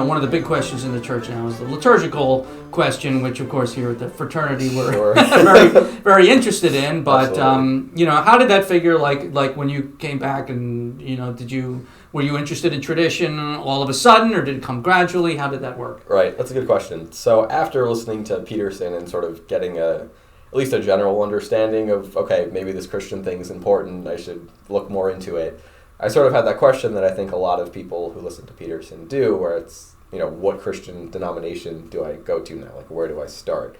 One of the big questions in the church now is the liturgical question, which of course here at the fraternity we're Sure. very, very interested in. But how did that figure? Like when you came back, and were you interested in tradition all of a sudden, or did it come gradually? How did that work? Right, that's a good question. So after listening to Peterson and sort of getting at least a general understanding of, okay, maybe this Christian thing is important, I should look more into it, I sort of had that question that I think a lot of people who listen to Peterson do, where it's, what Christian denomination do I go to now? Like, where do I start?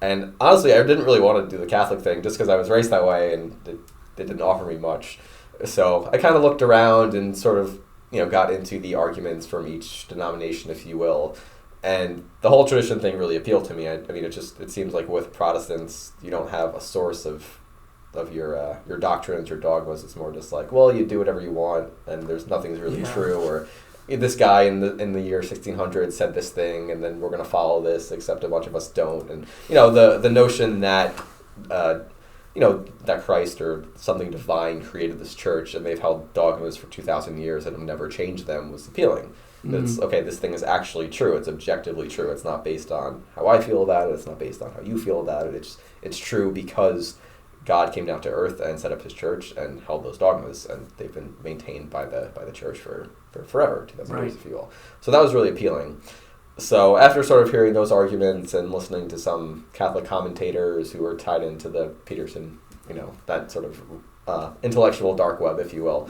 And honestly, I didn't really want to do the Catholic thing just because I was raised that way and it didn't offer me much. So I kind of looked around and sort of, got into the arguments from each denomination, if you will. And the whole tradition thing really appealed to me. I mean, it seems like with Protestants, you don't have a source of your doctrines, your dogmas. It's more just like, well, you do whatever you want, and nothing's really true, or this guy in the year 1600 said this thing, and then we're going to follow this, except a bunch of us don't. And the notion that that Christ or something divine created this church, and they've held dogmas for 2,000 years and have never changed them, was appealing. It's okay, this thing is actually true. It's objectively true. It's not based on how I feel about it. It's not based on how you feel about it. It's true because God came down to earth and set up his church and held those dogmas, and they've been maintained by the church for forever, 2,000 years, if you will. So that was really appealing. So after sort of hearing those arguments and listening to some Catholic commentators who were tied into the Peterson, that sort of intellectual dark web, if you will,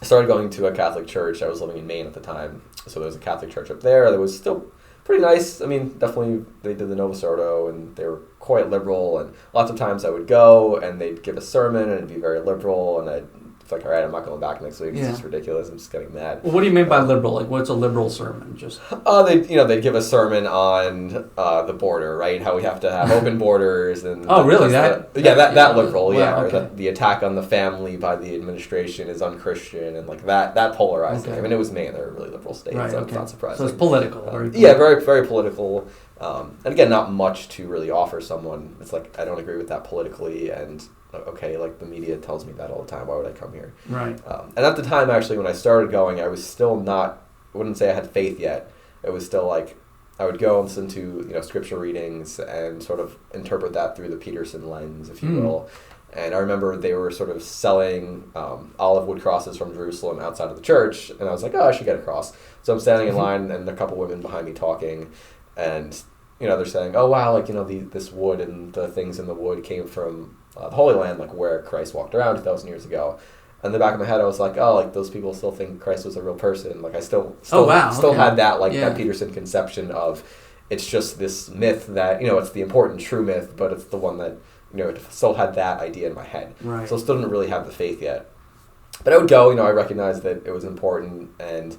I started going to a Catholic church. I was living in Maine at the time, so there was a Catholic church up there that was still pretty nice. I mean, definitely they did the Novus Ordo, and they were quite liberal, and lots of times I would go, and they'd give a sermon, and it'd be very liberal, and I'd it's like, all right, I'm not going back next week. It's just ridiculous. I'm just getting mad. Well, what do you mean by liberal? Like, what's a liberal sermon? Just they'd give a sermon on the border, right? How we have to have open borders and really? That liberal, or the attack on the family by the administration is unchristian, and like that polarizing. I mean, it was Maine. They're a really liberal state, so it's not surprising. So it's political. Very, very political. And again, not much to really offer someone. It's like, I don't agree with that politically, and okay, like the media tells me that all the time. Why would I come here? Right. And at the time, actually, when I started going, I was still not, I wouldn't say I had faith yet. It was still like, I would go and listen to, scripture readings and sort of interpret that through the Peterson lens, if you will. And I remember they were sort of selling olive wood crosses from Jerusalem outside of the church. And I was like, oh, I should get a cross. So I'm standing in line, and a couple women behind me talking. And, they're saying, oh, wow, like, this wood and the things in the wood came from the Holy Land, like where Christ walked around 2,000 years ago. In the back of my head, I was like, oh, like those people still think Christ was a real person. Like I still had that, like that Peterson conception of it's just this myth that, it's the important true myth, but it's the one that, it still had that idea in my head. Right. So I still didn't really have the faith yet. But I would go, I recognized that it was important, and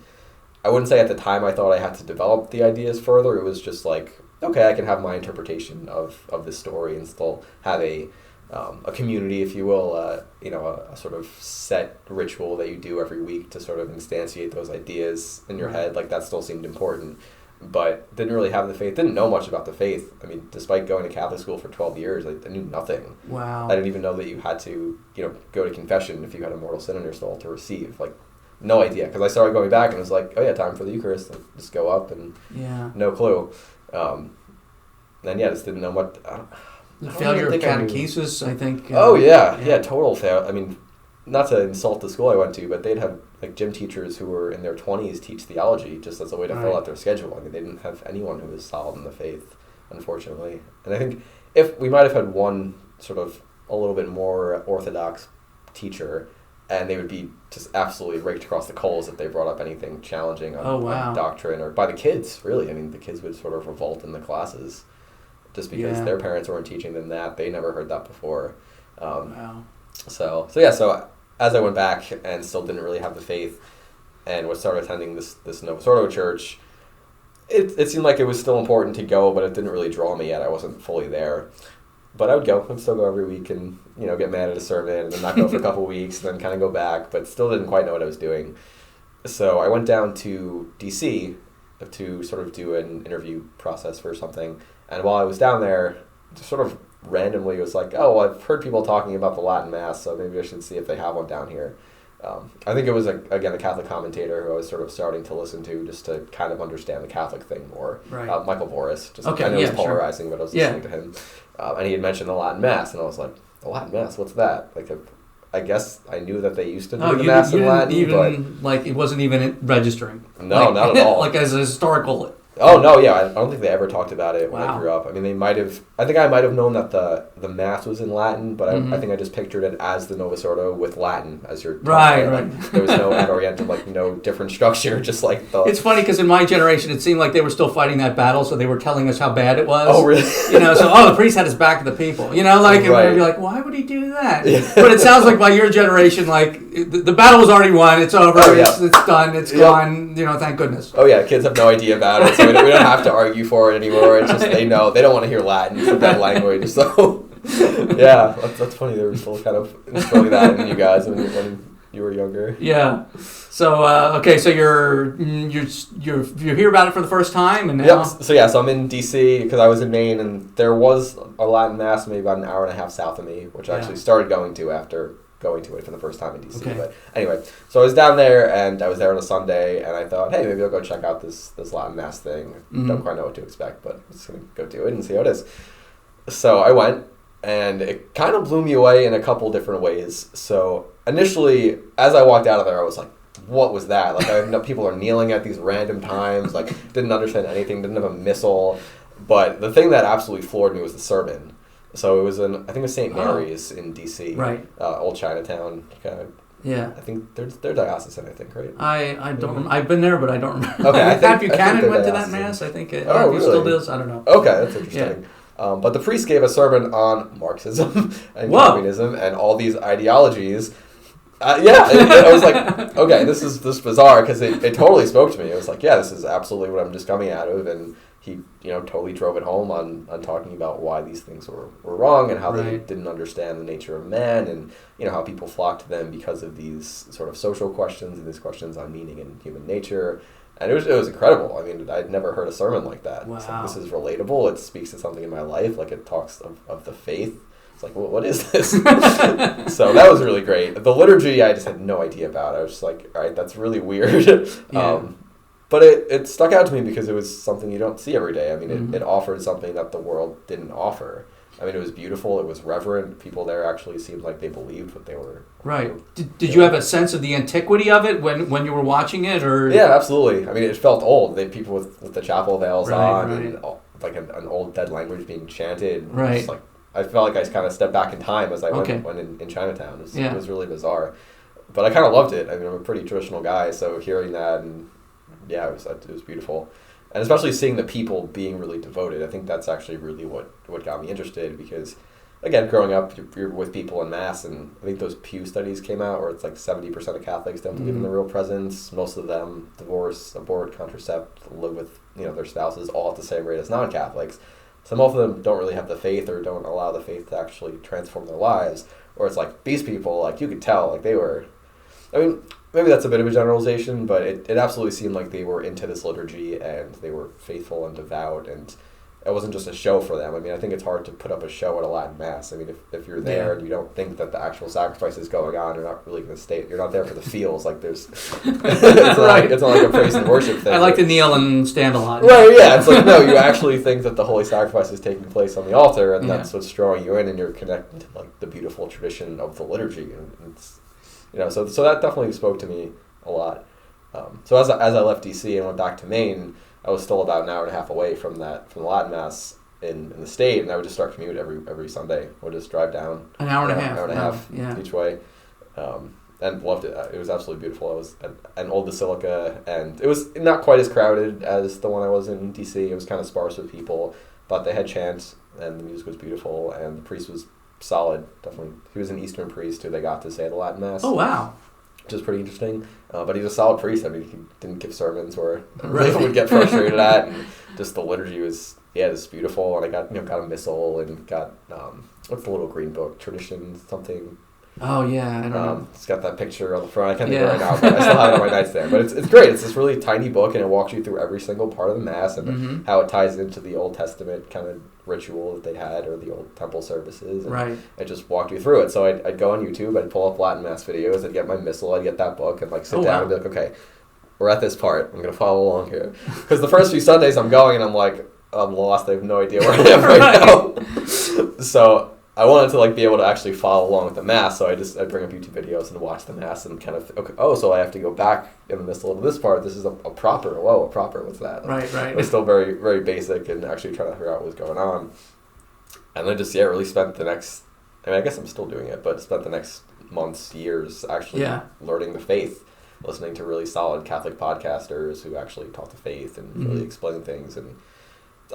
I wouldn't say at the time I thought I had to develop the ideas further. It was just like, okay, I can have my interpretation of this story and still have a community, if you will, a sort of set ritual that you do every week to sort of instantiate those ideas in your head. Like that still seemed important, but didn't really have the faith, didn't know much about the faith. I mean, despite going to Catholic school for 12 years, I knew nothing. Wow. I didn't even know that you had to, go to confession if you had a mortal sin in your soul to receive. Like, no idea. Because I started going back and it was like, oh yeah, time for the Eucharist. Like, just go up and no clue. Just didn't know what... The failure of catechesis, I think. Total fail. I mean, not to insult the school I went to, but they'd have like gym teachers who were in their 20s teach theology just as a way to fill out their schedule. I mean, they didn't have anyone who was solid in the faith, unfortunately. And I think if we might have had one sort of a little bit more orthodox teacher, and they would be just absolutely raked across the coals if they brought up anything challenging on doctrine, or by the kids, really. I mean, the kids would sort of revolt in the classes. Just because their parents weren't teaching them that. They never heard that before. So as I went back and still didn't really have the faith and was started attending this Novus Ordo church, it seemed like it was still important to go, but it didn't really draw me yet. I wasn't fully there. But I would go. I'd still go every week and, get mad at a sermon and then not go for a couple of weeks and then kind of go back, but still didn't quite know what I was doing. So I went down to D.C. to sort of do an interview process for something. And while I was down there, just sort of randomly was like, oh, well, I've heard people talking about the Latin Mass, so maybe I should see if they have one down here. I think it was, again, a Catholic commentator who I was sort of starting to listen to just to kind of understand the Catholic thing more. Right. Michael Voris. Just, okay, I know yeah, it's polarizing, but I was listening to him. And he had mentioned the Latin Mass, and I was like, the Latin Mass, what's that? Like, I guess I knew that they used to do the Mass in Latin, but... like, it wasn't even registering. No, not at all. Like, as a historical... Oh, no, yeah, I don't think they ever talked about it when Wow. I grew up. I mean, they might have... I think I might have known that the Mass was in Latin, but I think I just pictured it as the Novus Ordo with Latin as your... Right. Like, there was no ad orientem, like, no different structure, just like the... It's funny, because in my generation, it seemed like they were still fighting that battle, so they were telling us how bad it was. Oh, really? So, the priest had his back to the people. Like, and right. we'd be like, why would he do that? Yeah. But it sounds like by your generation, like, the battle was already won, it's over, it's done, it's gone, thank goodness. Oh, yeah, kids have no idea about it, so we don't have to argue for it anymore. It's just they know. They don't want to hear Latin. It's a dead language. So, yeah, that's funny. They were still kind of instilling that in you guys when you were younger. Yeah. So, so you hear about it for the first time, and now... Yep. So I'm in D.C. because I was in Maine, and there was a Latin Mass maybe about an hour and a half south of me, which I actually started going to after going to it for the first time in D.C. Okay. But anyway, so I was down there, and I was there on a Sunday, and I thought, hey, maybe I'll go check out this Latin Mass thing. Don't quite know what to expect, but I'm just going to go do it and see how it is. So I went, and it kind of blew me away in a couple different ways. So initially, as I walked out of there, I was like, what was that? Like, I know people are kneeling at these random times, like, didn't understand anything, didn't have a missal. But the thing that absolutely floored me was the sermon. So it was I think it was St. Mary's in D.C. Right. Old Chinatown. Yeah. I think they're diocesan, I think, right? I don't. I've been there, but I don't remember. Okay, Pat Buchanan went to that Mass. I think it really? still does. I don't know. Okay, that's interesting. Yeah. But the priest gave a sermon on Marxism and communism and all these ideologies. I was like, okay, this is bizarre, because it totally spoke to me. It was like, yeah, this is absolutely what I'm just coming out of, and he totally drove it home on talking about why these things were wrong, and how they didn't understand the nature of man, and how people flock to them because of these sort of social questions and these questions on meaning and human nature. And it was incredible. I mean, I'd never heard a sermon like that. Wow. It's like, this is relatable. It speaks to something in my life. Like, it talks of the faith. It's like, well, what is this? So that was really great. The liturgy, I just had no idea about. I was just like, all right, that's really weird. But it stuck out to me because it was something you don't see every day. I mean, it offered something that the world didn't offer. I mean, it was beautiful. It was reverent. People there actually seemed like they believed what they were. Right. Did you have a sense of the antiquity of it when you were watching it, or? Yeah, absolutely. I mean, it felt old. They people with the chapel veils on, and like an old dead language being chanted. Right. Just like, I felt like I kind of stepped back in time as I went in Chinatown. It was really bizarre, but I kind of loved it. I mean, I'm a pretty traditional guy, so hearing that, and it was beautiful. And especially seeing the people being really devoted. I think that's actually really what got me interested, because, again, growing up, you're with people in Mass, and I think those Pew studies came out where it's like 70% of Catholics don't believe in the real presence. Most of them divorce, abort, contracept, live with their spouses all at the same rate as non-Catholics. So most of them don't really have the faith, or don't allow the faith to actually transform their lives. Or it's like, these people, like, you could tell, like, they were... I mean, maybe that's a bit of a generalization, but it absolutely seemed like they were into this liturgy, and they were faithful and devout, and it wasn't just a show for them. I mean, I think it's hard to put up a show at a Latin Mass. I mean, if you're there and you don't think that the actual sacrifice is going on, you're not really going to stay. You're not there for the feels. Like, there's... it's not like a praise and worship thing. I like to kneel and stand a lot. Right, yeah. It's like, no, you actually think that the holy sacrifice is taking place on the altar, and that's what's drawing you in, and you're connected to, like, the beautiful tradition of the liturgy. And it's... so that definitely spoke to me a lot. So as I left D.C. and went back to Maine, I was still about an hour and a half away from the Latin Mass in the state, and I would just start commute every Sunday. I would just drive down an hour and a half, hour and a half each way, and loved it. It was absolutely beautiful. It was an old basilica, and it was not quite as crowded as the one I was in D.C. It was kind of sparse with people, but they had chant, and the music was beautiful, and the priest was solid. Definitely, he was an Eastern priest who they got to say the Latin Mass. Oh, wow. Which is pretty interesting. But he's a solid priest. I mean, he didn't give sermons where people would get frustrated at, and just the liturgy was beautiful. And I got a missal, and got what's the little green book, tradition something. Oh yeah, I don't know. It's got that picture on the front. I can't think of it right now, but I still have it on my nightstand. But it's great. It's this really tiny book, and it walks you through every single part of the Mass and how it ties into the Old Testament kind of ritual that they had, or the old temple services. And it just walked you through it. So I'd go on YouTube, I'd pull up Latin Mass videos, I'd get my missal, I'd get that book, and like sit down and be like, okay, we're at this part. I'm going to follow along here. Because the first few Sundays I'm going, and I'm like, I'm lost. I have no idea where I am right now. So I wanted to like be able to actually follow along with the Mass, so I'd bring up YouTube videos and watch the Mass and kind of, okay, so I have to go back in the missal to this part. This is a proper, what's that? Like, right. It was still very, very basic and actually trying to figure out what was going on. And then just, really spent the next, I guess I'm still doing it, but spent the next months, years actually learning the faith, listening to really solid Catholic podcasters who actually taught the faith and really explained things. And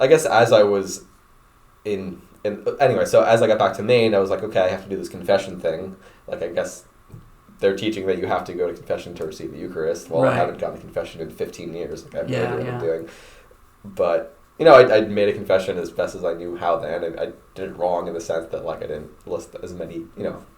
I guess as I was anyway, so as I got back to Maine, I was like, okay, I have to do this confession thing. Like, I guess they're teaching that you have to go to confession to receive the Eucharist. Well, I haven't gone to confession in 15 years. Like, I have no idea what I'm doing. But, I made a confession as best as I knew how then. And I did it wrong in the sense that, like, I didn't list as many,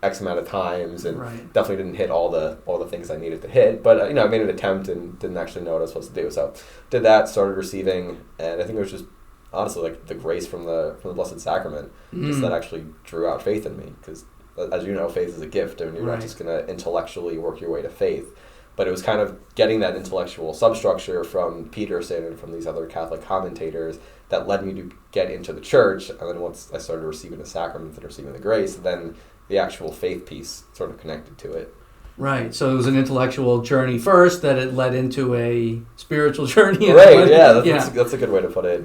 X amount of times, and definitely didn't hit all the things I needed to hit. But, I made an attempt and didn't actually know what I was supposed to do. So did that, started receiving, and I think it was just honestly like the grace from the Blessed Sacrament just that actually drew out faith in me, because as you know, faith is a gift, and you're not just going to intellectually work your way to faith. But it was kind of getting that intellectual substructure from Peterson and from these other Catholic commentators that led me to get into the church. And then once I started receiving the sacraments and receiving the grace, then the actual faith piece sort of connected to it. Right. So it was an intellectual journey first, that it led into a spiritual journey. Right. That's a good way to put it.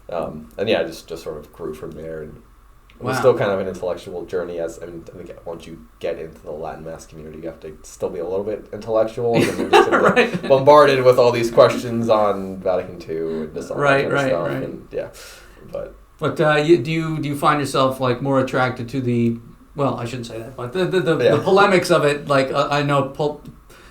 And yeah, just sort of grew from there. And it was still kind of an intellectual journey. I think once you get into the Latin Mass community, you have to still be a little bit intellectual. And you're just sort of bombarded with all these questions on Vatican II and just all that kind of stuff. Right. And yeah, but do you find yourself like more attracted to the, well, I shouldn't say that, but the polemics of it? Like I know put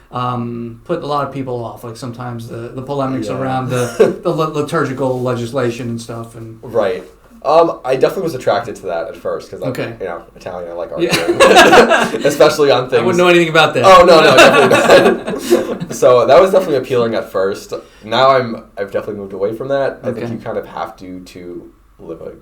a lot of people off. Like sometimes the polemics around the liturgical legislation and stuff. And right. I definitely was attracted to that at first because I'm Italian. I like arguing, especially on things. I wouldn't know anything about that. Oh no, definitely not. So that was definitely appealing at first. Now I've definitely moved away from that. I think you kind of have to live a.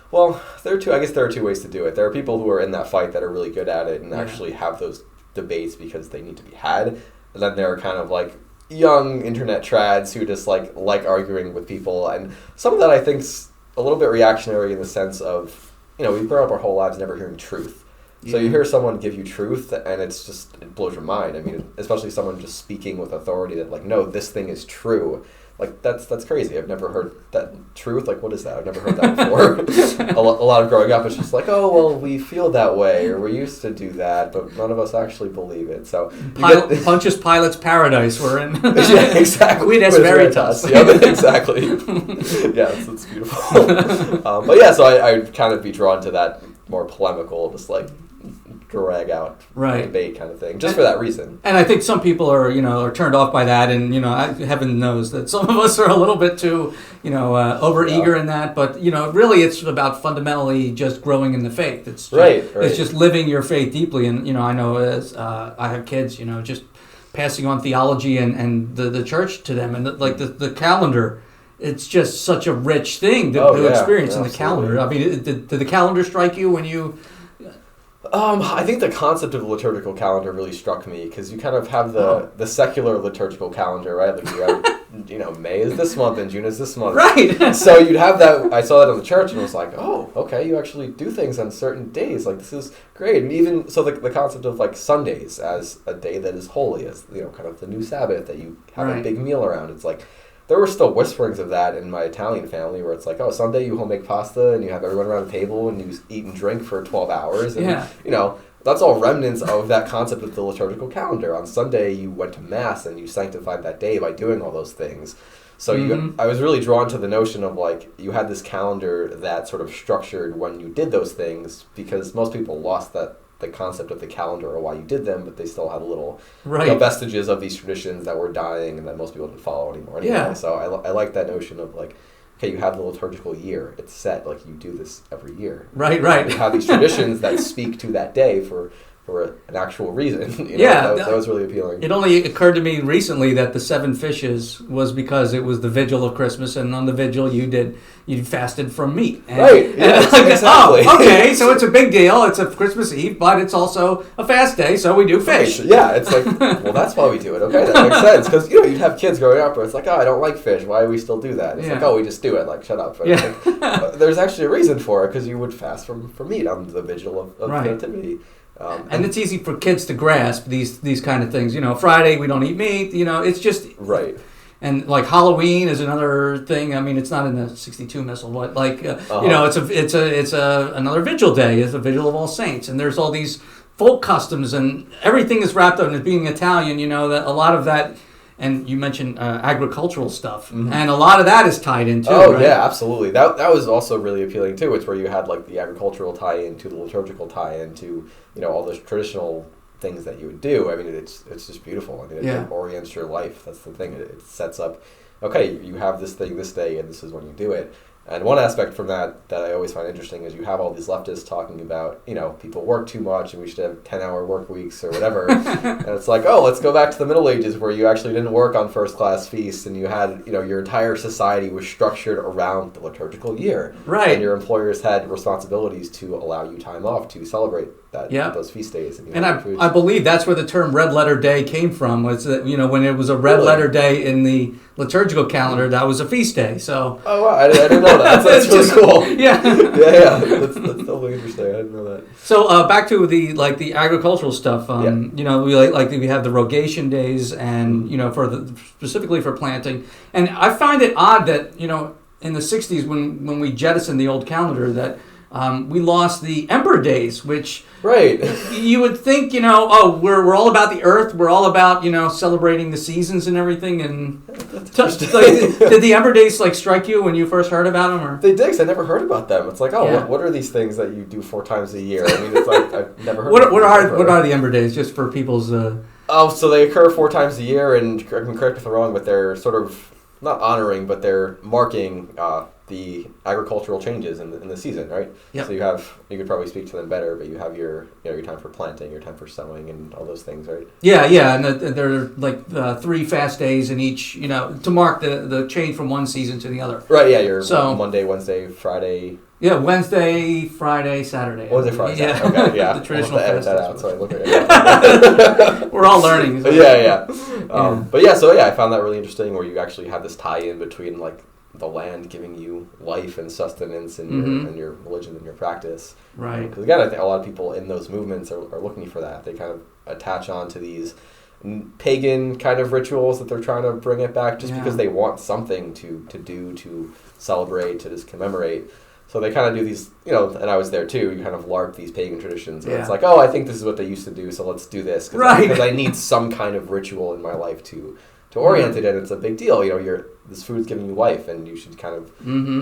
Well, there are two ways to do it. There are people who are in that fight that are really good at it and actually have those debates because they need to be had. And then there are kind of like young internet trads who just like arguing with people, and some of that I think's a little bit reactionary in the sense of, we've grown up our whole lives never hearing truth. So you hear someone give you truth and it blows your mind. I mean, especially someone just speaking with authority that like, no, this thing is true. Like, that's crazy. I've never heard that truth. Like, what is that? I've never heard that before. a lot of growing up, it's just like, oh, well, we feel that way, or we used to do that, but none of us actually believe it. So Pontius Pilate's paradise we're in. Yeah, exactly. Quid veritas. Yeah, exactly. Yeah, it's beautiful. But yeah, so I'd kind of be drawn to that more polemical, just like drag out debate kind of thing, just for that reason. And I think some people are turned off by that, and heaven knows that some of us are a little bit too over eager in that. But really, it's about fundamentally just growing in the faith. It's just, It's just living your faith deeply. And I know as I have kids, just passing on theology and the church to them, and the calendar. It's just such a rich thing to experience in the calendar. I mean, did the calendar strike you when you? I think the concept of the liturgical calendar really struck me because you kind of have the secular liturgical calendar, right? Like you have, May is this month and June is this month. Right. So you'd have that. I saw that in the church and was like, oh, okay, you actually do things on certain days. Like, this is great. And even so, the concept of like Sundays as a day that is holy, as kind of the new Sabbath that you have a big meal around. It's like. There were still whisperings of that in my Italian family where it's like, oh, Sunday you homemake pasta and you have everyone around the table and you eat and drink for 12 hours. And, that's all remnants of that concept of the liturgical calendar. On Sunday you went to Mass and you sanctified that day by doing all those things. So I was really drawn to the notion of like, you had this calendar that sort of structured when you did those things, because most people lost the concept of the calendar or why you did them, but they still had a little vestiges of these traditions that were dying and that most people didn't follow anymore anyway. Yeah. So I like that notion of like, okay, you have the liturgical year. It's set, like you do this every year. Right. You have these traditions that speak to that day for for an actual reason. That was really appealing. It only occurred to me recently that the 7 fishes was because it was the vigil of Christmas, and on the vigil you fasted from meat. And, right. Yeah, exactly. Oh, okay, so it's a big deal. It's a Christmas Eve, but it's also a fast day, so we do fish. Right. Yeah, it's like, well, that's why we do it. Okay, that makes sense. Because, you'd have kids growing up where it's like, oh, I don't like fish. Why do we still do that? It's like, oh, we just do it. Like, shut up. But there's actually a reason for it, because you would fast from meat on the vigil of the nativity. And it's easy for kids to grasp these kind of things. Friday we don't eat meat. It's just right. And like Halloween is another thing. I mean, it's not in the 62 missal, but it's another vigil day. It's a vigil of All Saints, and there's all these folk customs, and everything is wrapped up. And being Italian, that a lot of that. And you mentioned agricultural stuff, and a lot of that is tied into. Oh, right? Yeah, absolutely. That was also really appealing too. It's where you had like the agricultural tie-in to the liturgical tie-in to all the traditional things that you would do. I mean, it's just beautiful. I mean, it orients your life. That's the thing. It sets up. Okay, you have this thing this day, and this is when you do it. And one aspect from that I always find interesting is you have all these leftists talking about, people work too much and we should have 10-hour work weeks or whatever. And it's like, oh, let's go back to the Middle Ages where you actually didn't work on first-class feasts and you had, your entire society was structured around the liturgical year. Right. And your employers had responsibilities to allow you time off to celebrate those feast days. And I believe that's where the term red letter day came from, was that, when it was a red letter day in the liturgical calendar, that was a feast day. So. Oh, wow. I didn't know that. That's really cool. Yeah. Yeah. That's totally interesting. I didn't know that. So back to the agricultural stuff. We have the rogation days, and specifically for planting. And I find it odd that in the 60s when we jettisoned the old calendar that we lost the Ember Days, which you would think we're all about the earth, we're all about celebrating the seasons and everything. And did the Ember Days strike you when you first heard about them? Or? They did, because I never heard about them. It's like, what are these things that you do 4 times a year? I mean, it's like I've never heard. What are the Ember Days, just for people's? So they occur 4 times a year, and I can correct me if I'm wrong, but they're sort of not honoring, but they're marking the agricultural changes in the season, right? Yep. So you could probably speak to them better, but you have your time for planting, your time for sowing, and all those things, right? Yeah, and there are 3 fast days in each, to mark the change from one season to the other. Right. Yeah, Monday, Wednesday, Friday. Yeah, Wednesday, Friday, Saturday. Wednesday, Friday, Saturday. Okay, yeah. The traditional fast days. Out, so I look at it. We're all learning. Yeah. But I found that really interesting, where you actually have this tie-in between the land giving you life and sustenance and your religion and your practice. Right. Because again, I think a lot of people in those movements are looking for that. They kind of attach on to these pagan kind of rituals that they're trying to bring it back just because they want something to do, to celebrate, to just commemorate. So they kind of do these, and I was there too, you kind of LARP these pagan traditions. And it's like, oh, I think this is what they used to do, so let's do this. Because I need some kind of ritual in my life to orient it, and it's a big deal. This food's giving you life, and you should kind of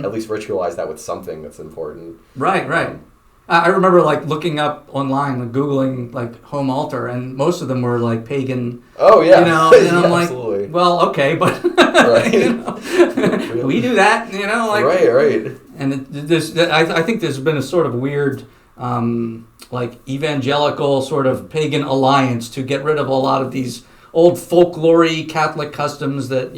at least ritualize that with something that's important. Right. I remember looking up online, Googling home altar, and most of them were pagan. Oh yeah. And I'm absolutely. Well, okay, but we do that. Right. And I think there's been a sort of weird, evangelical sort of pagan alliance to get rid of a lot of these old folklory Catholic customs that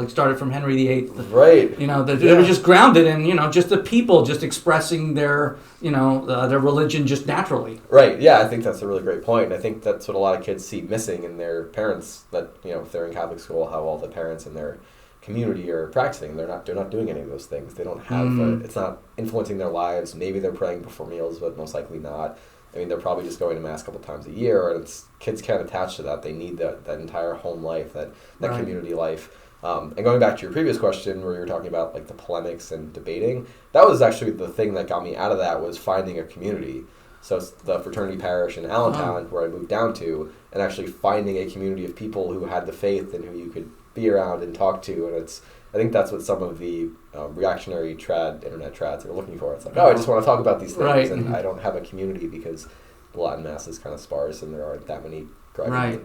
started from Henry VIII. Right. They were just grounded in just the people just expressing their their religion just naturally. Right. Yeah, I think that's a really great point. I think that's what a lot of kids see missing in their parents. That if they're in Catholic school, how all the parents in their community are practicing. They're not doing any of those things. They don't have. It's not influencing their lives. Maybe they're praying before meals, but most likely not. I mean, they're probably just going to mass a couple times a year, and kids can't attach to that. They need that entire home life, that community life. And going back to your previous question, where you were talking about the polemics and debating, that was actually the thing that got me out of that, was finding a community. So it's the fraternity parish in Allentown, where I moved down to, and actually finding a community of people who had the faith and who you could be around and talk to, and I think that's what some of the reactionary internet trads are looking for. It's I just want to talk about these things, and I don't have a community because the Latin Mass is kind of sparse, and there aren't that many.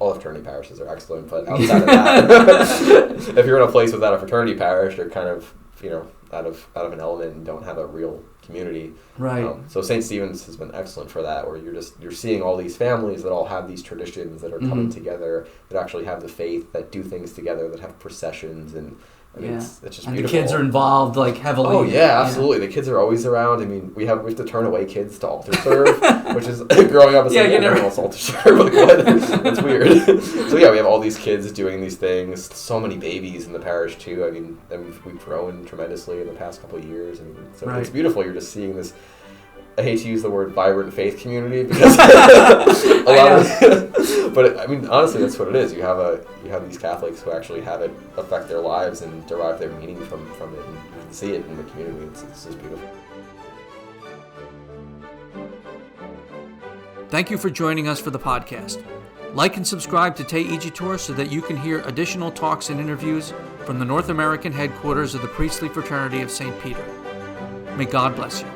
All the fraternity parishes are excellent, but outside of that, if you're in a place without a fraternity parish, you're kind of out of an element and don't have a real community. Right. So St. Stephen's has been excellent for that, where you're seeing all these families that all have these traditions that are coming together, that actually have the faith, that do things together, that have processions, and I mean, it's just and beautiful. The kids are involved like heavily. Oh yeah, absolutely. The kids are always around. I mean, we have to turn away kids to altar serve, which is growing up as like, never wants altar serve. Like what? That's weird. So yeah, we have all these kids doing these things. So many babies in the parish too. I mean, and we've grown tremendously in the past couple of years, and so it's beautiful. You're just seeing this. I hate to use the word vibrant faith community because a lot of, but I mean honestly that's what it is. You have these Catholics who actually have it affect their lives and derive their meaning from it, and you can see it in the community. It's just beautiful. Thank you for joining us for the podcast. Like and subscribe to Te Iji Tour so that you can hear additional talks and interviews from the North American headquarters of the Priestly Fraternity of St. Peter. May God bless you.